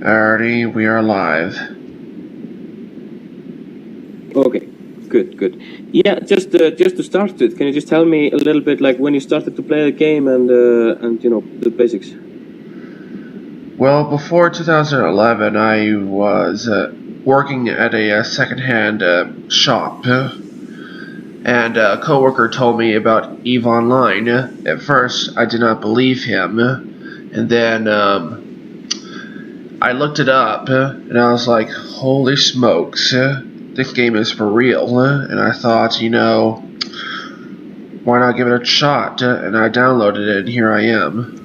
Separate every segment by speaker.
Speaker 1: Alrighty, we are live.
Speaker 2: Okay, good. Yeah, just to start it, can you just tell me a little bit like when you started to play the game and you know the basics?
Speaker 1: Well, before 2011, I was working at a second-hand shop, and a coworker told me about EVE Online. At first, I did not believe him, and then I looked it up, and I was like, holy smokes, this game is for real. And I thought, why not give it a shot? And I downloaded it, and here I am.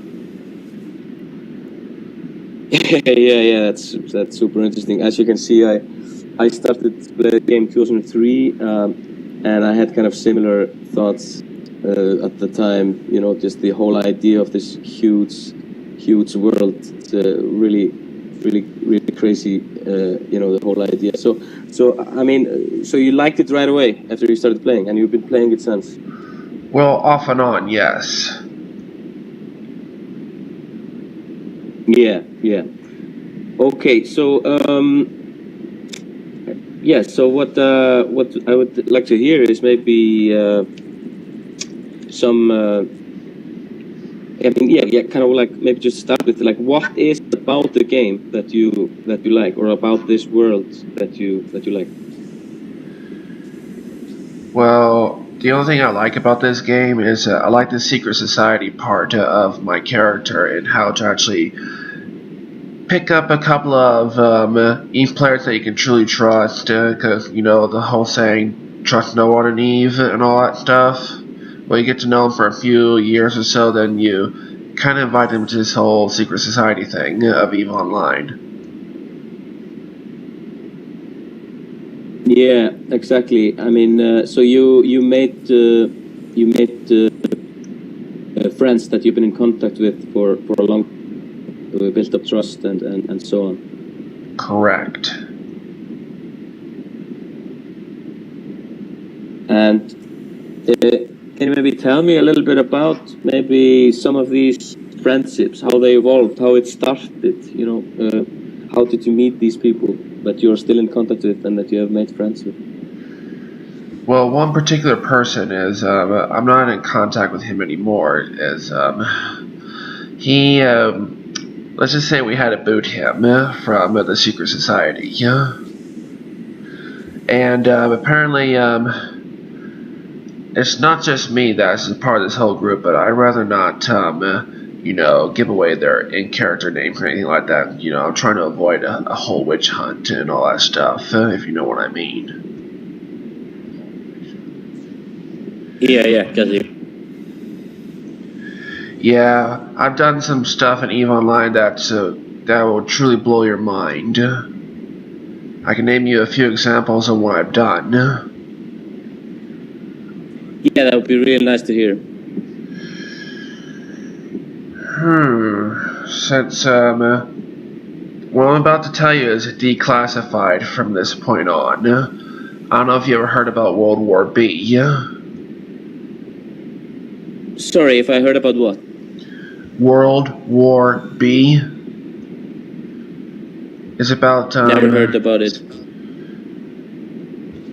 Speaker 2: yeah, that's super interesting. As you can see, I started to play the game 2003, and I had kind of similar thoughts at the time. You know, just the whole idea of this huge world. It's really crazy. You know, the whole idea. So I mean, so you liked it right away after you started playing, and you've been playing it since.
Speaker 1: Well, off and on, yes.
Speaker 2: Yeah. Okay, so yeah. So what I would like to hear is maybe some. I mean, yeah, kind of like maybe just start with like what is it about the game that you like, or about this world that you like.
Speaker 1: Well, the only thing I like about this game is I like the secret society part of my character and how to actually pick up a couple of EVE players that you can truly trust, because, the whole saying, trust no one in EVE and all that stuff. Well, you get to know them for a few years or so, then you kind of invite them to this whole secret society thing of EVE Online.
Speaker 2: Yeah, exactly. I mean, so you made friends that you've been in contact with for a long time. We built up trust and so on.
Speaker 1: Correct.
Speaker 2: And can you maybe tell me a little bit about maybe some of these friendships, how they evolved, how it started, you know, how did you meet these people that you're still in contact with and that you have made friends with?
Speaker 1: Well, one particular person is, I'm not in contact with him anymore, is, he, let's just say we had to boot him from the secret society, and apparently, it's not just me that's a part of this whole group, but I'd rather not, give away their in-character names or anything like that. I'm trying to avoid a whole witch hunt and all that stuff, if you know what I mean.
Speaker 2: Yeah, got you.
Speaker 1: Yeah, I've done some stuff in EVE Online that will truly blow your mind. I can name you a few examples of what I've done.
Speaker 2: Yeah, that would be really nice to hear.
Speaker 1: Since, what I'm about to tell you is declassified from this point on. I don't know if you ever heard about World War B.
Speaker 2: Sorry, if I heard about what?
Speaker 1: World War B is about...
Speaker 2: Never heard about it.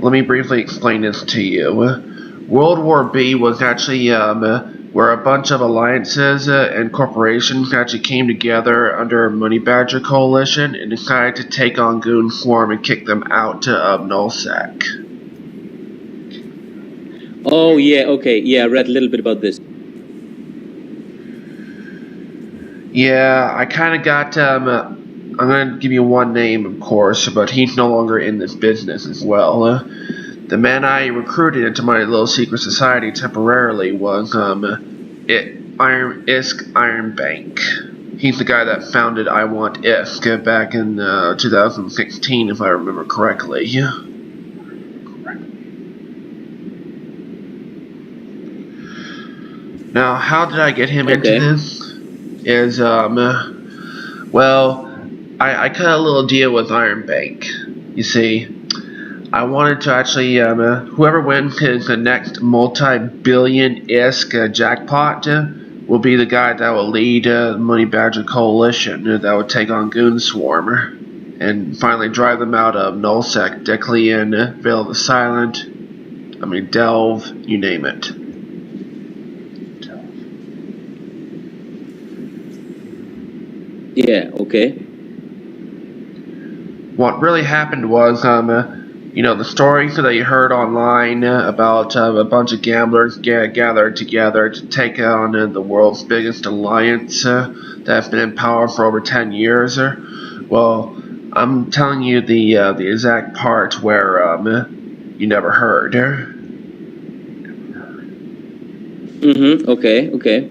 Speaker 1: Let me briefly explain this to you. World War B was actually where a bunch of alliances and corporations actually came together under a Money Badger coalition and decided to take on GoonWaffe and kick them out of Nullsec.
Speaker 2: Oh, yeah, okay. Yeah, I read a little bit about this.
Speaker 1: Yeah, I kind of got, I'm going to give you one name, of course, but he's no longer in this business as well. The man I recruited into my little secret society temporarily was, Iron Bank. He's the guy that founded I Want ISK back in, 2016, if I remember correctly. Now, how did I get him into this? Is, well, I cut a little deal with Iron Bank. You see, I wanted to actually, whoever wins the next multi-billion ISK jackpot will be the guy that will lead the Money Badger Coalition that would take on Goon Swarm and finally drive them out of Nullsec, Declassified, Veil of the Silent, Delve, you name it.
Speaker 2: Yeah, okay.
Speaker 1: What really happened was, the stories that you heard online about a bunch of gamblers gathered together to take on the world's biggest alliance that's been in power for over 10 years. Well, I'm telling you the exact part where you never heard.
Speaker 2: Okay.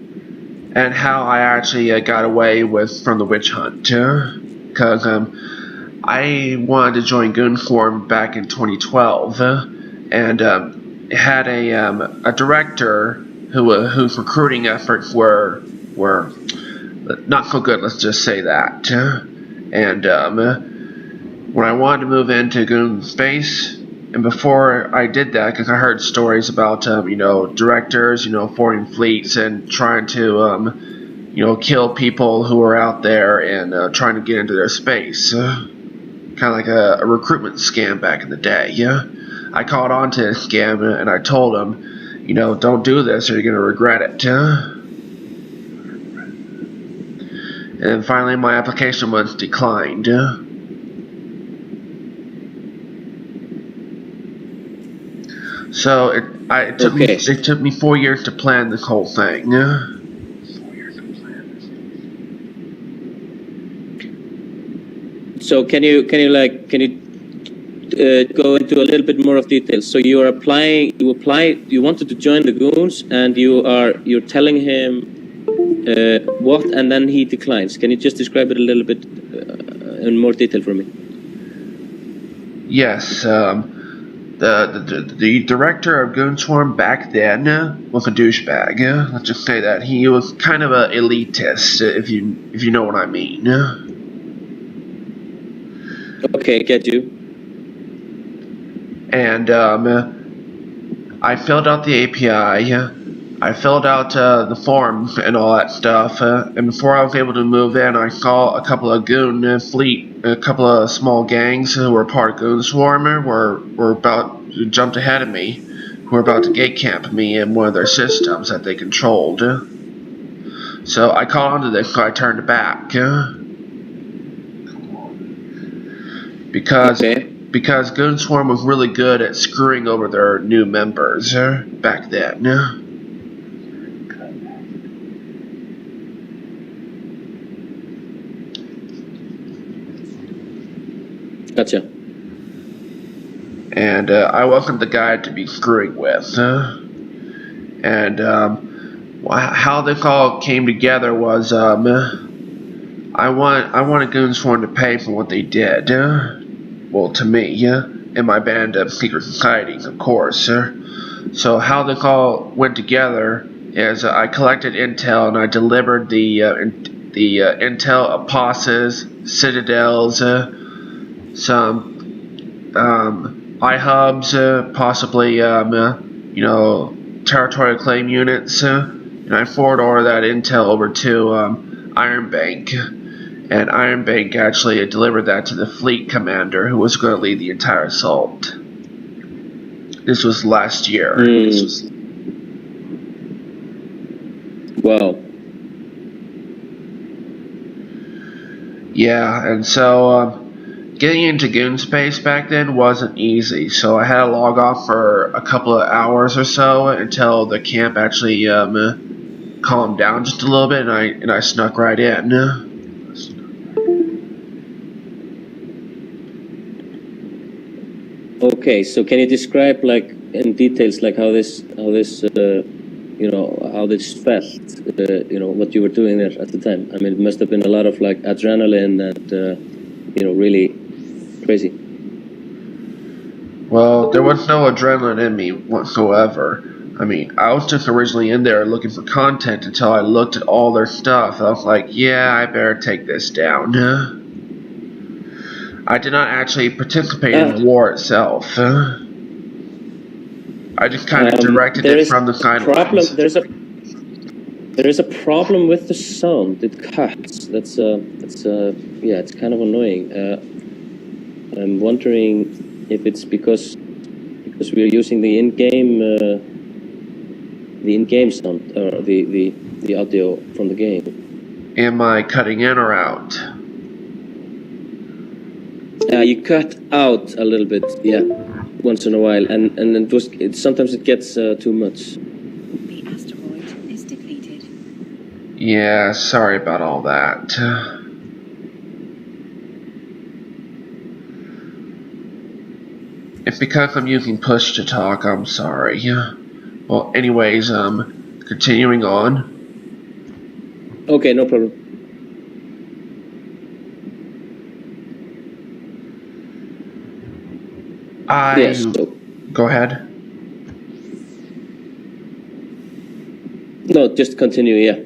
Speaker 1: And how I actually got away from the witch hunt. Because I wanted to join Goon Swarm back in 2012, and it had a director whose recruiting efforts were not so good. Let's just say that. And when I wanted to move into Goon Space, and before I did that, because I heard stories about directors, foreign fleets, and trying to kill people who were out there and trying to get into their space. Kind of like a recruitment scam back in the day. I caught on to this scam and I told him, don't do this or you're going to regret it. And finally my application was declined. So it took me 4 years to plan this whole thing.
Speaker 2: So can you go into a little bit more of details? So you wanted to join the Goons, and you're telling him what, and then he declines. Can you just describe it a little bit in more detail for me?
Speaker 1: Yes, the director of Goon Swarm back then was a douchebag. Let's just say that he was kind of an elitist, if you know what I mean.
Speaker 2: Okay, get you.
Speaker 1: And I filled out the API, I filled out the forms and all that stuff, and before I was able to move in, I saw a couple of Goon fleet, a couple of small gangs who were part of Goon Swarm were jumped ahead of me, who were about to gate camp me in one of their systems that they controlled. So I caught onto this, so I turned back. Because Goon Swarm was really good at screwing over their new members back then.
Speaker 2: Gotcha.
Speaker 1: And I wasn't the guy to be screwing with. And how this all came together was I wanted Goon Swarm to pay for what they did. Well, to me, and my band of secret societies, of course. So how this all went together is I collected intel and I delivered the intel of posses, citadels, some iHubs, possibly territorial claim units, and I forwarded all of that intel over to Iron Bank. And Iron Bank actually delivered that to the fleet commander who was going to lead the entire assault. This was last year.
Speaker 2: Wow.
Speaker 1: Yeah, and so getting into Goon Space back then wasn't easy. So I had to log off for a couple of hours or so until the camp actually calmed down just a little bit, and I snuck right in.
Speaker 2: Okay, so can you describe in details how this felt, what you were doing there at the time? I mean, it must have been a lot of adrenaline and really crazy.
Speaker 1: Well, there was no adrenaline in me whatsoever. I mean, I was just originally in there looking for content until I looked at all their stuff. I was like, yeah, I better take this down. I did not actually participate in the war itself. I just kind of directed it from the sidelines.
Speaker 2: There is a problem with the sound. It cuts. That's yeah, it's kind of annoying. I'm wondering if it's because we're using the in-game sound or the audio from the game.
Speaker 1: Am I cutting in or out?
Speaker 2: You cut out a little bit, yeah, once in a while, and sometimes it gets too much.
Speaker 3: The asteroid is depleted.
Speaker 1: Yeah, sorry about all that. It's because I'm using push to talk, I'm sorry. Well, anyways, continuing on.
Speaker 2: Okay, no problem. Yes, so.
Speaker 1: Go ahead.
Speaker 2: No, just continue, yeah.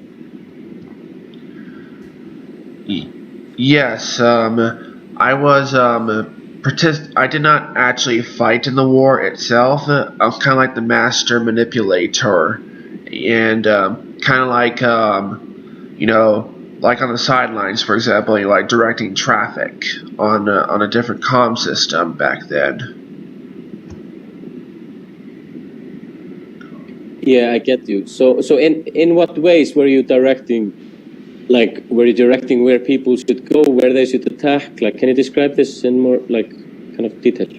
Speaker 1: Yes, I was, I did not actually fight in the war itself. I was kind of like the master manipulator. And, kind of like, you know, like on the sidelines, for example, like directing traffic on a different comm system back then.
Speaker 2: Yeah, I get you. So in what ways were you directing? Like, were you directing where people should go, where they should attack? Like, can you describe this in more, like, kind of detail?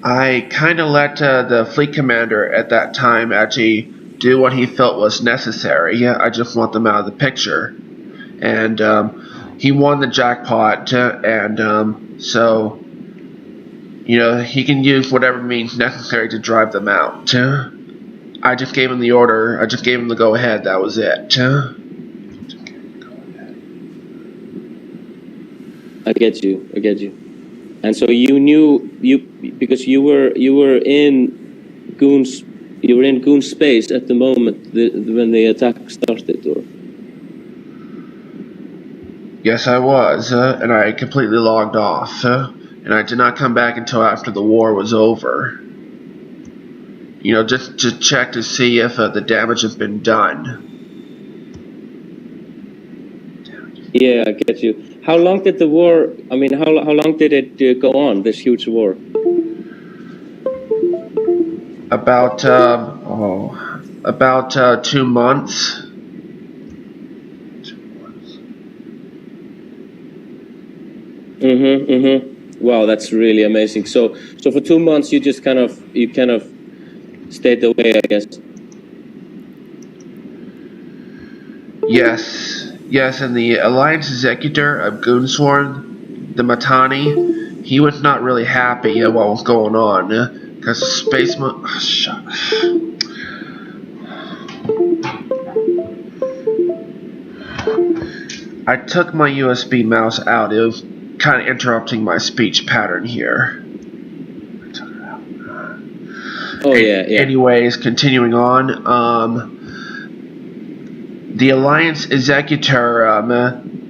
Speaker 1: I kind of let the fleet commander at that time actually do what he felt was necessary. Yeah, I just want them out of the picture. And he won the jackpot, and so, you know, he can use whatever means necessary to drive them out. I just gave him the order. I just gave him the go-ahead. That was it.
Speaker 2: I get you. And so you knew because you were in Goon's space at the moment when the attack started, or?
Speaker 1: Yes, I was, and I completely logged off, and I did not come back until after the war was over. You know, just to check to see if the damage has been done.
Speaker 2: Yeah, I get you. How long did the war? I mean, how long did it go on? This huge war?
Speaker 1: About 2 months.
Speaker 2: Wow, that's really amazing. So for 2 months you just kind of stayed away, I guess.
Speaker 1: Yes, and the Alliance Executor of GoonWaffe, the Matani, he was not really happy at what was going on, because space I took my USB mouse out. It was kind of interrupting my speech pattern here.
Speaker 2: Oh, yeah.
Speaker 1: Anyways, continuing on, the Alliance Executor,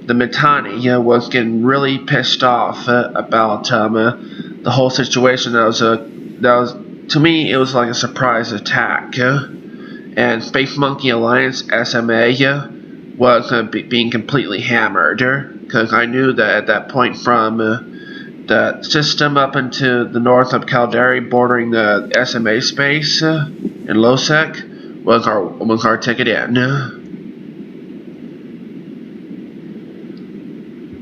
Speaker 1: the Mitani, was getting really pissed off about the whole situation. That was to me, it was like a surprise attack. And Space Monkey Alliance SMA was being completely hammered, because I knew that at that point from the system up into the north of Caldari, bordering the SMA space in Nullsec, was our ticket in.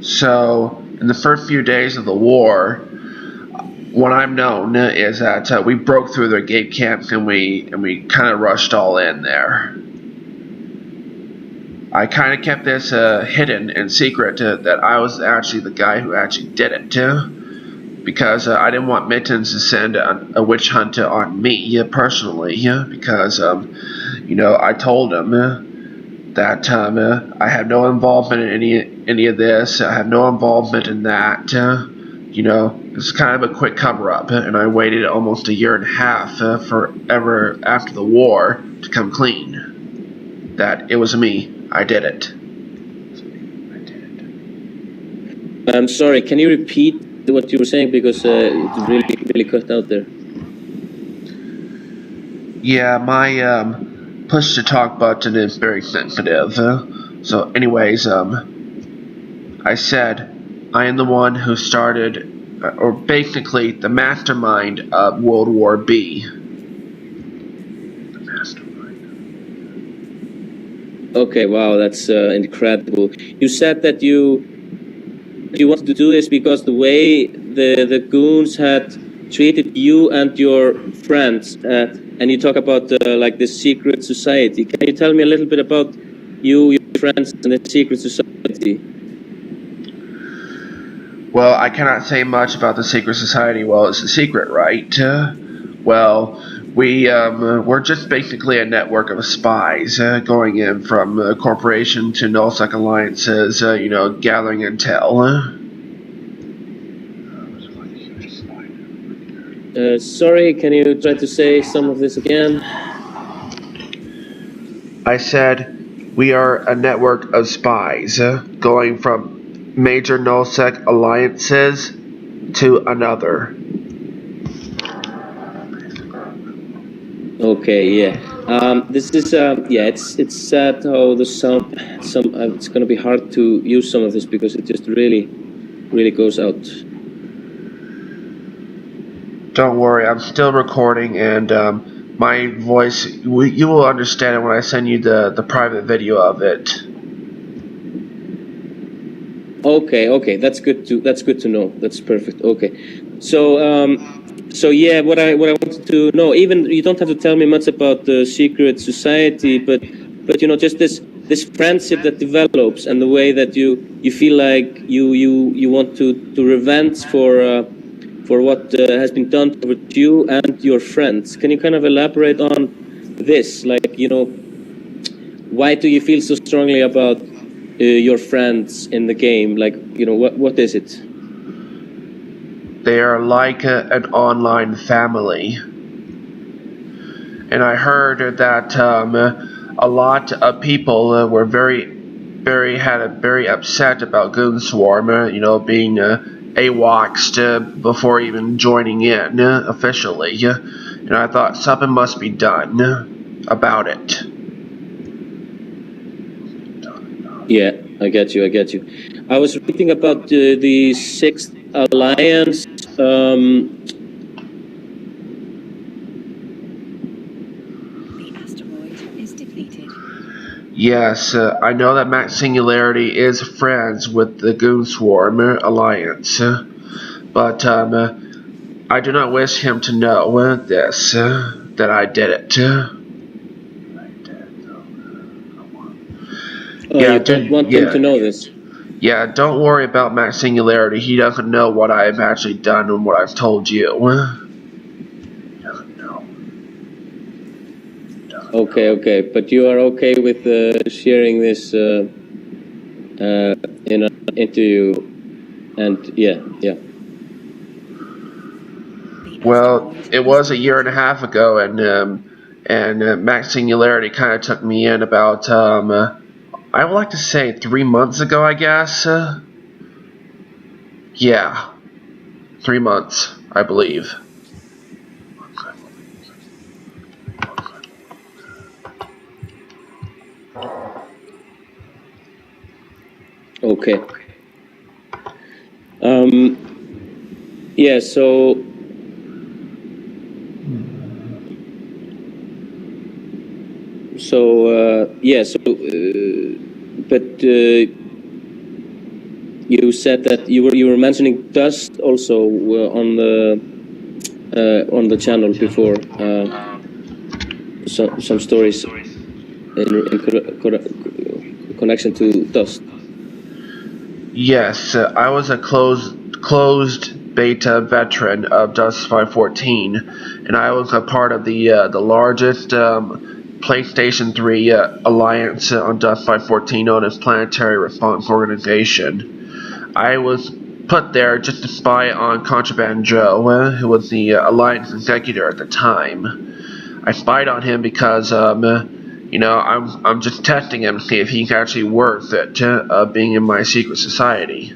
Speaker 1: So, in the first few days of the war, what I've known is that we broke through their gate camps and we kind of rushed all in there. I kind of kept this hidden and secret that I was actually the guy who actually did it, because I didn't want Mittens to send a witch hunt on me personally, because you know, I told him that I have no involvement in any of this. I have no involvement in that. You know, it's kind of a quick cover-up, and I waited almost a year and a half forever after the war to come clean. That it was me. I did it.
Speaker 2: I'm sorry. Can you repeat what you were saying, because it really cut out there?
Speaker 1: Yeah, push to talk button is very sensitive. So anyways, I said I am the one who started, or basically the mastermind of World War B.
Speaker 2: Okay, wow, that's incredible. You said that you wanted to do this because the way the goons had treated you and your friends, and you talk about like the secret society. Can you tell me a little bit about you, your friends, and the secret society?
Speaker 1: Well, I cannot say much about the secret society. Well, it's a secret, right? Well, we're just basically a network of spies going in from corporation to Nullsec Alliances, gathering intel.
Speaker 2: Sorry, can you try to say some of this again?
Speaker 1: I said we are a network of spies going from major Nullsec Alliances to another.
Speaker 2: Okay, yeah. This is it's sad how the sound. It's gonna be hard to use some of this because it just really goes out.
Speaker 1: Don't worry, I'm still recording, and my voice, you will understand it when I send you the private video of it.
Speaker 2: Okay, that's good to know. That's perfect. Okay, so yeah, what I wanted to know, even you don't have to tell me much about the secret society, but just this friendship that develops and the way that you feel like you want to revenge for what has been done with you and your friends. Can you kind of elaborate on this? Like, why do you feel so strongly about your friends in the game? Like, what is it?
Speaker 1: They are like an online family. And I heard that a lot of people were very upset about Goonswarm, being AWOXed before even joining in officially. And I thought something must be done about it.
Speaker 2: Yeah, I get you. I was reading about the Sixth Alliance.
Speaker 3: The asteroid is depleted.
Speaker 1: Yes, I know that Max Singularity is friends with the Goonswarm Alliance, but I do not wish him to know this, that I did it.
Speaker 2: You don't want him to know this?
Speaker 1: Yeah, don't worry about Max Singularity. He doesn't know what I've actually done and what I've told you.
Speaker 2: Okay, but you are okay with sharing this in an interview, and yeah.
Speaker 1: Well, it was a year and a half ago, and Max Singularity kind of took me in about I would like to say 3 months ago, I guess. Yeah, 3 months, I believe.
Speaker 2: Okay. Yeah, so but you said that you were mentioning dust also on the channel before, some stories in connection to dust.
Speaker 1: Yes, I was a closed beta veteran of Dust 514, and I was a part of the largest PlayStation 3 alliance on Dust 514, known as Planetary Response Organization. I was put there just to spy on Contraband Joe, who was the alliance executor at the time. I spied on him because I'm just testing him to see if he's actually worth it being in my secret society.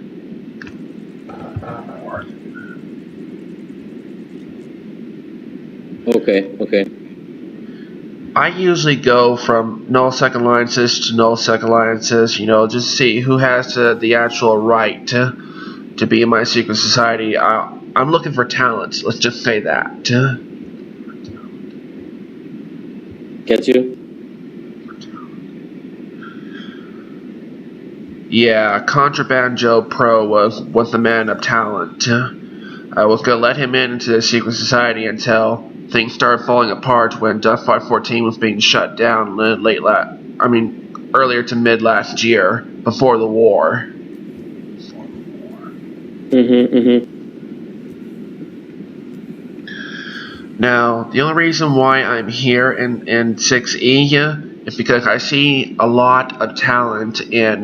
Speaker 2: Okay.
Speaker 1: I usually go from Nullsec Alliances to Nullsec Alliances, just see who has the actual right to be in my secret society. I'm looking for talent, let's just say that.
Speaker 2: Get you?
Speaker 1: Yeah, Contraband Joe Pro was the man of talent. I was going to let him into the secret society until things started falling apart when Declassified 14 was being shut down earlier to mid last year, before the war. Now, the only reason why I'm here in 6E is because I see a lot of talent in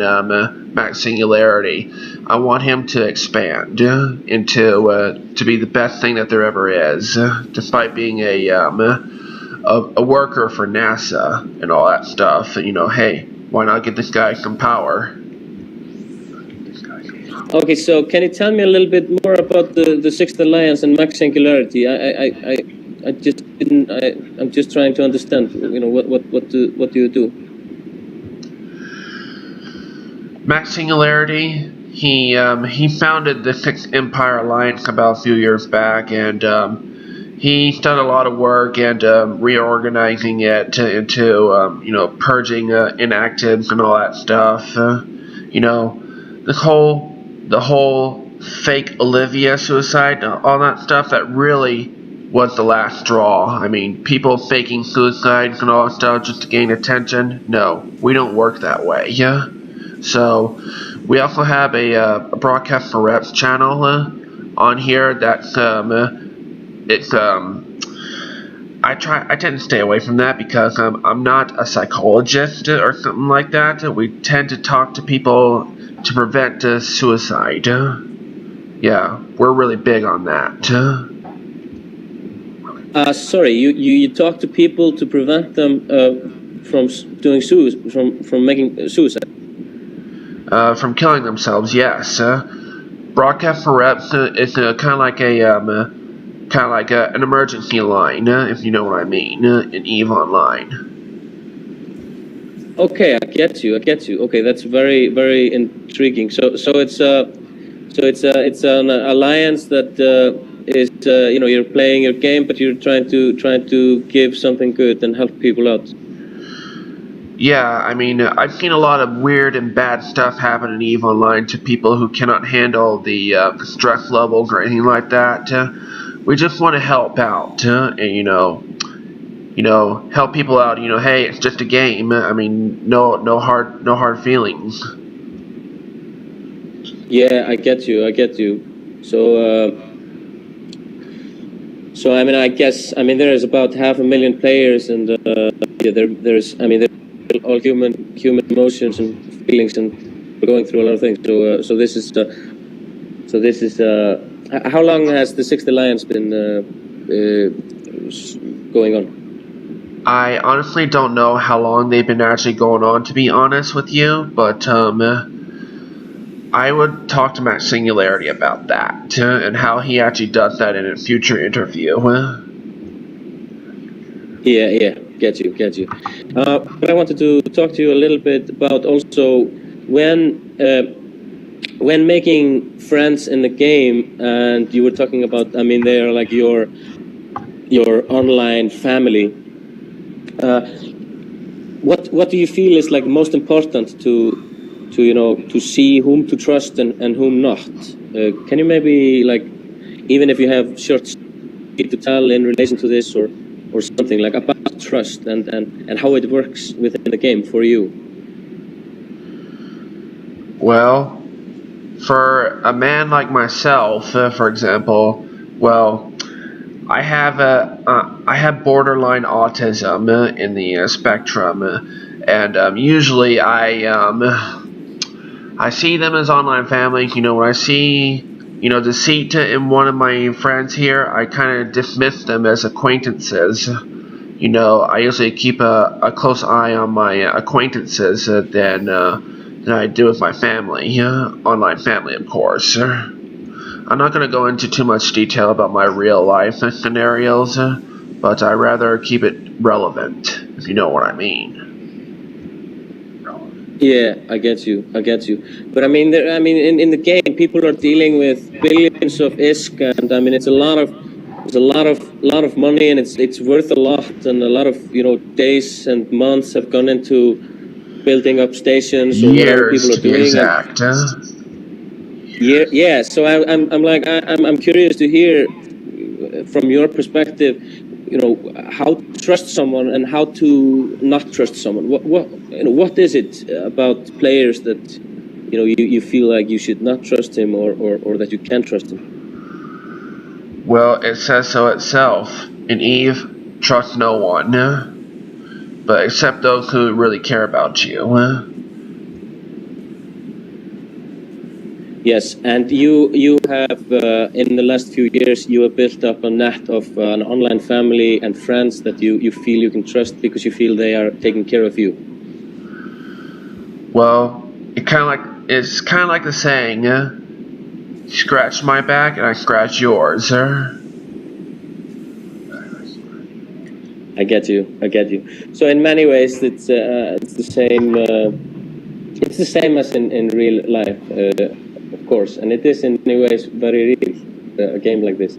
Speaker 1: Max Singularity. I want him to expand into to be the best thing that there ever is, despite being a worker for NASA and all that stuff. Hey, why not get this guy some power?
Speaker 2: Okay, so can you tell me a little bit more about the Sixth Alliance and Max Singularity? I just didn't. I'm just trying to understand. What do you do?
Speaker 1: Max Singularity. He founded the Sixth Empire Alliance about a few years back, and he's done a lot of work and reorganizing it into purging inactives and all that stuff. The whole fake Olivia suicide, all that stuff, that really was the last straw. I mean, people faking suicides and all that stuff just to gain attention. No, we don't work that way. Yeah. So we also have a broadcast for reps channel on here. That's I tend to stay away from that because I'm not a psychologist or something like that. We tend to talk to people to prevent suicide. Yeah, we're really big on that.
Speaker 2: Sorry, you talk to people to prevent them from doing from making suicide.
Speaker 1: From killing themselves, yes. Broadcast for reps is kind of like an emergency line, if you know what I mean, in EVE Online.
Speaker 2: Okay, I get you. Okay, that's very, very intriguing. So it's an alliance that is you're playing your game, but you're trying to give something good and help people out.
Speaker 1: Yeah, I mean, I've seen a lot of weird and bad stuff happen in EVE Online to people who cannot handle the stress levels or anything like that. We just want to help out, and help people out. Hey, it's just a game. I mean, no hard feelings.
Speaker 2: Yeah, I get you. So I mean, I guess there is about 500,000 players, and there's all human emotions and feelings, and we're going through a lot of things. So this is how long has the Sixth Alliance been going on?
Speaker 1: I honestly don't know how long they've been actually going on, to be honest with you, but I would talk to Max Singularity about that and how he actually does that in a future interview.
Speaker 2: Yeah, get you. But I wanted to talk to you a little bit about also when making friends in the game, and you were talking about, they are like your online family. What do you feel is like most important to see whom to trust and whom not? Can you maybe, like, even if you have short to tell in relation to this or something like about trust and how it works within the game for you?
Speaker 1: Well, for a man like myself, for example, well, I have borderline autism in the spectrum, and usually I see them as online family. When I see deceit in one of my friends here, I kind of dismiss them as acquaintances. I usually keep a close eye on my acquaintances than I do with my family, online family, of course. I'm not going to go into too much detail about my real life scenarios, but I'd rather keep it relevant, if you know what I mean.
Speaker 2: Yeah, I get you. But I mean, in the game, people are dealing with billions of ISK, and I mean, it's a lot of money, and it's worth a lot, and a lot of days and months have gone into building up stations or whatever
Speaker 1: Years,
Speaker 2: people
Speaker 1: to
Speaker 2: are
Speaker 1: be
Speaker 2: doing.
Speaker 1: exact.
Speaker 2: Yeah. So I'm curious to hear from your perspective, how to trust someone and how to not trust someone. What is it about players that you feel like you should not trust him or that you can trust him?
Speaker 1: Well, it says so itself. In Eve, trust no one, but except those who really care about you.
Speaker 2: Yes, and you have in the last few years you have built up a net of an online family and friends that you feel you can trust because you feel they are taking care of you.
Speaker 1: Well, it's kind of like the saying, scratch my back and I scratch yours.
Speaker 2: I get you. So in many ways, it's the same. It's the same as in real life, of course, and it is in many ways very real. A game like this.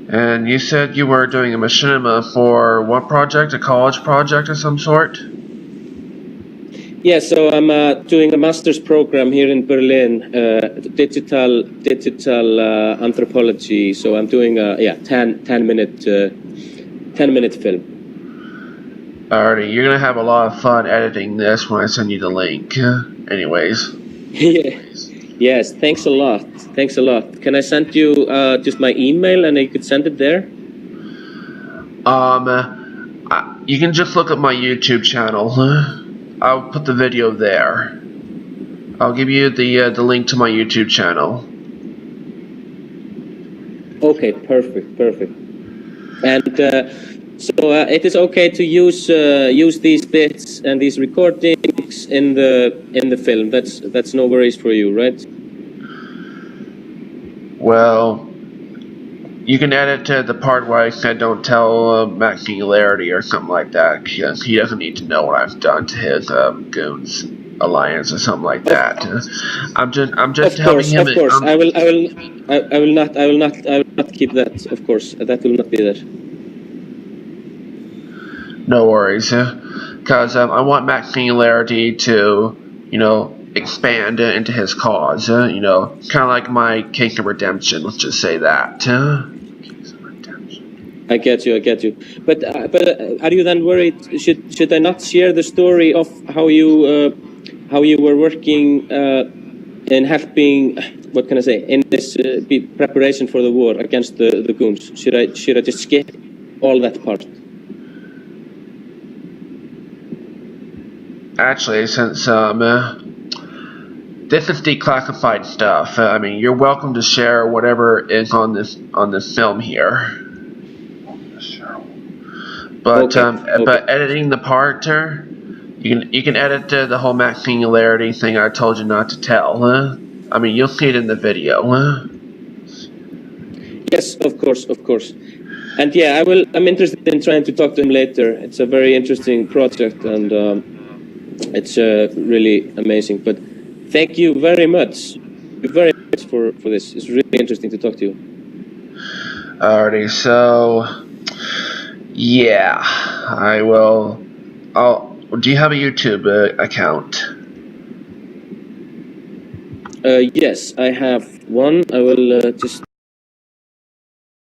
Speaker 1: And you said you were doing a machinima for what project? A college project of some sort?
Speaker 2: Yeah, so I'm doing a master's program here in Berlin, digital anthropology. So I'm doing a 10 minute film.
Speaker 1: Alrighty, you're gonna have a lot of fun editing this when I send you the link. Anyways.
Speaker 2: Yeah. Yes, thanks a lot. Can I send you just my email and you could send it there?
Speaker 1: You can just look at my YouTube channel. I'll put the video there. I'll give you the link to my YouTube channel.
Speaker 2: Okay, perfect. And so it is okay to use these bits and these recordings in the film. That's no worries for you, right?
Speaker 1: Well, you can edit the part where I said don't tell Matt Singularity or something like that, because he doesn't need to know what I've done to his Goons Alliance or something like that. I'm just helping him.
Speaker 2: Of course, I will not keep that. Of course, that will not be there.
Speaker 1: No worries, because I want Matt Singularity to, expand into his cause. Kind of like my case of redemption. Let's just say that.
Speaker 2: I get you. But are you then worried? Should I not share the story of how you were working in helping? What can I say? In this preparation for the war against the goons. Should I just skip all that part?
Speaker 1: Actually, since this is declassified stuff, I mean, you're welcome to share whatever is on this film here. But
Speaker 2: Okay.
Speaker 1: but editing the part, you can edit the whole Max Singularity thing I told you not to tell. I mean, you'll see it in the video.
Speaker 2: Yes, of course. And yeah, I'm interested in trying to talk to him later. It's a very interesting project, and it's really amazing. But thank you very much. For this. It's really interesting to talk to you.
Speaker 1: Alrighty, so yeah, I will. Do you have a YouTube account?
Speaker 2: Yes, I have one. I will just